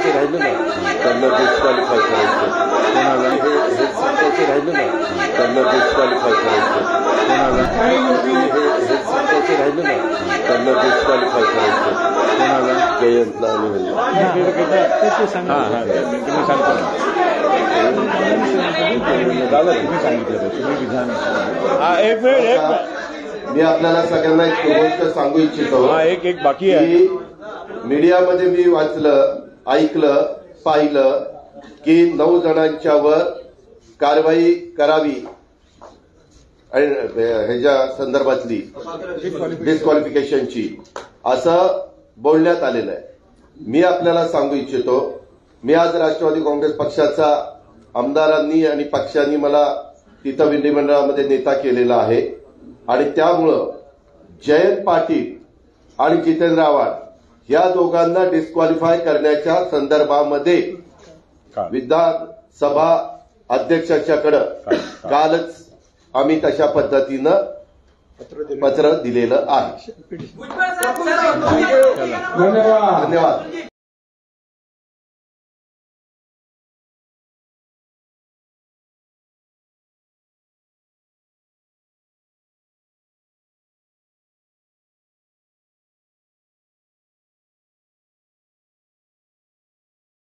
सांगायचे राहिले ना त्यांना डिस्क्वालिफाय करायचं, कोणाला हे सांगायचे राहिले ना त्यांना डिस्क्वालिफाय करायचं, कोणाला हे सांगायचे राहिले ना त्यांना डिस्क्वालिफाय करायचं, कोणाला जयंतला आणि एक मिनिट मी आपल्याला सगळ्यांना एक गोष्ट सांगू इच्छितो. एक बाकी आहे. मीडियामध्ये मी वाचलं, ऐकलं, पाहिलं की 9 जणांच्यावर कारवाई करावी आणि ह्याच्या संदर्भातली डिस्क्वालिफिकेशनची असं बोलण्यात आलेलं आहे. मी आपल्याला सांगू इच्छितो, मी आज राष्ट्रवादी काँग्रेस पक्षाचा आमदारांनी आणि पक्षांनी मला तिथं विधिमंडळामध्ये नेता केलेला आहे आणि त्यामुळं जयंत पाटील आणि जितेंद्र आव्हाड या दोघांना डिस्क्वालिफाय करण्याच्या संदर्भामध्ये विधानसभा अध्यक्षाच्याकडे कालच आम्ही तशा पद्धतीनं पत्र दिलेलं आहे. धन्यवाद.